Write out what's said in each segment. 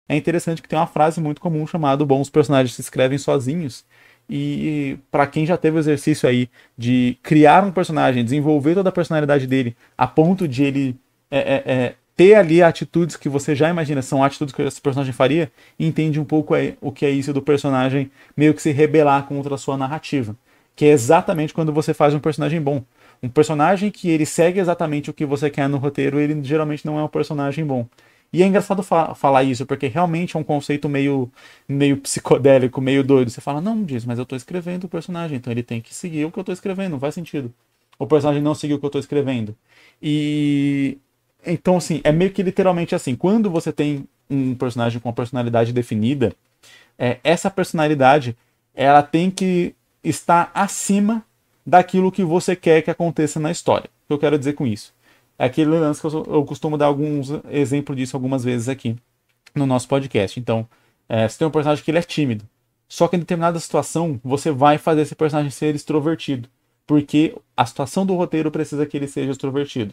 é interessante que tem uma frase muito comum chamada bons personagens se escrevem sozinhos. E para quem já teve o exercício aí de criar um personagem, desenvolver toda a personalidade dele, a ponto de ele ter ali atitudes que você já imagina são atitudes que esse personagem faria, entende um pouco o que é isso do personagem meio que se rebelar contra a sua narrativa. Que é exatamente quando você faz um personagem bom. Um personagem que ele segue exatamente o que você quer no roteiro, ele geralmente não é um personagem bom. E é engraçado falar isso, porque realmente é um conceito meio psicodélico, meio doido. Você fala, não, diz, mas eu tô escrevendo o personagem, então ele tem que seguir o que eu tô escrevendo, não faz sentido. O personagem não seguir o que eu tô escrevendo. E então, assim, é meio que literalmente assim, quando você tem um personagem com uma personalidade definida, essa personalidade, ela tem que estar acima daquilo que você quer que aconteça na história. O que eu quero dizer com isso? É aquele lance que eu costumo dar alguns exemplos disso algumas vezes aqui no nosso podcast. Então, você tem um personagem que ele é tímido. Só que em determinada situação, você vai fazer esse personagem ser extrovertido. Porque a situação do roteiro precisa que ele seja extrovertido.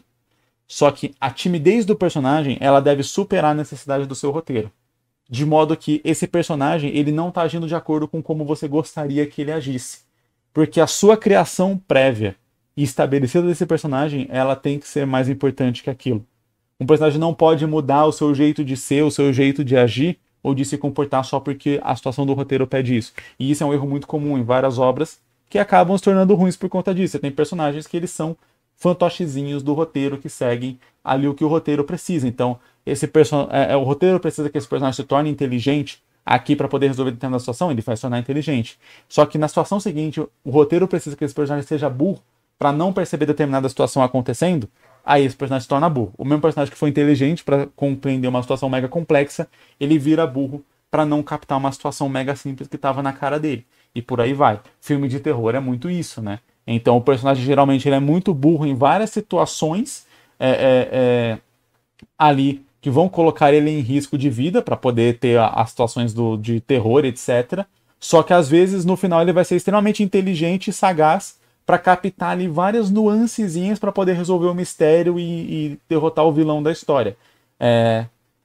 Só que a timidez do personagem, ela deve superar a necessidade do seu roteiro. De modo que esse personagem, ele não está agindo de acordo com como você gostaria que ele agisse. Porque a sua criação prévia e estabelecida desse personagem, ela tem que ser mais importante que aquilo. Um personagem não pode mudar o seu jeito de ser, o seu jeito de agir ou de se comportar só porque a situação do roteiro pede isso. E isso é um erro muito comum em várias obras que acabam se tornando ruins por conta disso. Você tem personagens que eles são fantochezinhos do roteiro que seguem ali o que o roteiro precisa. Então, o roteiro precisa que esse personagem se torne inteligente aqui para poder resolver determinada situação, ele vai se tornar inteligente. Só que na situação seguinte, o roteiro precisa que esse personagem seja burro para não perceber determinada situação acontecendo, aí esse personagem se torna burro. O mesmo personagem que foi inteligente para compreender uma situação mega complexa, ele vira burro para não captar uma situação mega simples que estava na cara dele. E por aí vai. Filme de terror é muito isso, né? Então o personagem geralmente ele é muito burro em várias situações ali que vão colocar ele em risco de vida para poder ter as situações de terror, etc. Só que às vezes no final ele vai ser extremamente inteligente e sagaz para captar ali várias nuancezinhas para poder resolver o mistério e derrotar o vilão da história.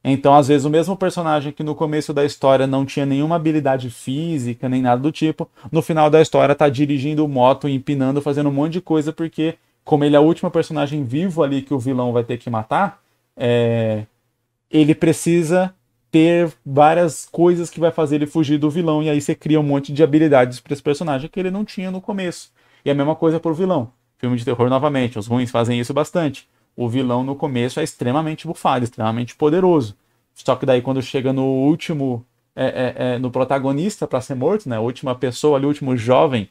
Então, às vezes, o mesmo personagem que no começo da história não tinha nenhuma habilidade física, nem nada do tipo, no final da história tá dirigindo moto, empinando, fazendo um monte de coisa, porque, como ele é o último personagem vivo ali que o vilão vai ter que matar, ele precisa ter várias coisas que vai fazer ele fugir do vilão, e aí você cria um monte de habilidades para esse personagem que ele não tinha no começo. E a mesma coisa pro vilão. Filme de terror novamente, os ruins fazem isso bastante. O vilão no começo é extremamente bufado, extremamente poderoso. Só que daí quando chega no último, no protagonista para ser morto, né, a última pessoa ali, o último jovem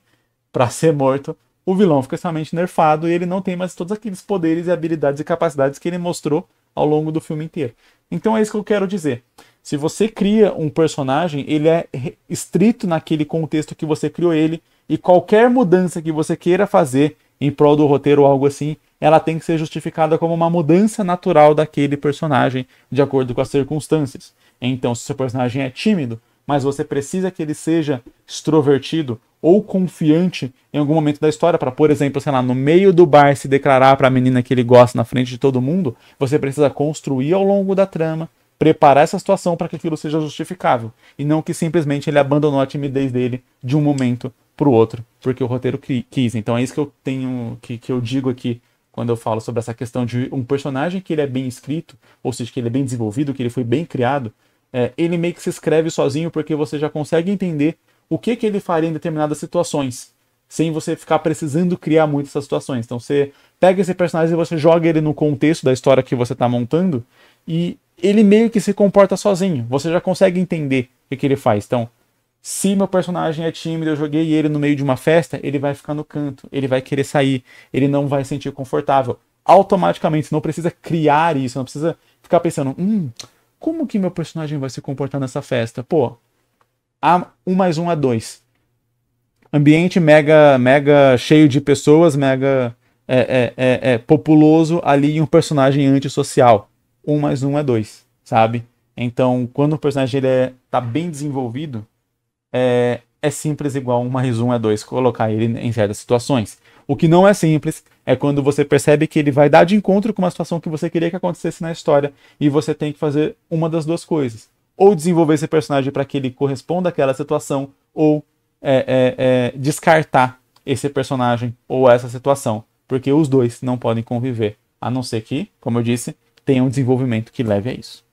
para ser morto, o vilão fica extremamente nerfado e ele não tem mais todos aqueles poderes e habilidades e capacidades que ele mostrou ao longo do filme inteiro. Então é isso que eu quero dizer. Se você cria um personagem, ele é estrito naquele contexto que você criou ele, e qualquer mudança que você queira fazer em prol do roteiro ou algo assim, ela tem que ser justificada como uma mudança natural daquele personagem, de acordo com as circunstâncias. Então, se seu personagem é tímido, mas você precisa que ele seja extrovertido ou confiante em algum momento da história, para, por exemplo, sei lá, no meio do bar se declarar para a menina que ele gosta na frente de todo mundo, você precisa construir ao longo da trama, preparar essa situação para que aquilo seja justificável, e não que simplesmente ele abandonou a timidez dele de um momento para o outro, porque o roteiro quis. Então é isso que eu tenho, que eu digo aqui quando eu falo sobre essa questão de um personagem que ele é bem escrito, ou seja, que ele é bem desenvolvido, que ele foi bem criado, ele meio que se escreve sozinho porque você já consegue entender o que ele faria em determinadas situações, sem você ficar precisando criar muito essas situações. Então você pega esse personagem e você joga ele no contexto da história que você está montando e ele meio que se comporta sozinho. Você já consegue entender o que ele faz. Então, se meu personagem é tímido, eu joguei ele no meio de uma festa, ele vai ficar no canto, ele vai querer sair, ele não vai se sentir confortável. Automaticamente, você não precisa criar isso, não precisa ficar pensando, como que meu personagem vai se comportar nessa festa? Pô, um mais um é dois. Ambiente mega cheio de pessoas, mega populoso ali e um personagem antissocial. Um mais um é dois, sabe? Então, quando o personagem tá bem desenvolvido, é simples igual 1 mais 1 é 2, colocar ele em certas situações. O que não é simples é quando você percebe que ele vai dar de encontro com uma situação que você queria que acontecesse na história e você tem que fazer uma das duas coisas. ou desenvolver esse personagem para que ele corresponda àquela situação, ou descartar esse personagem ou essa situação, porque os dois não podem conviver, a não ser que, como eu disse, tenha um desenvolvimento que leve a isso.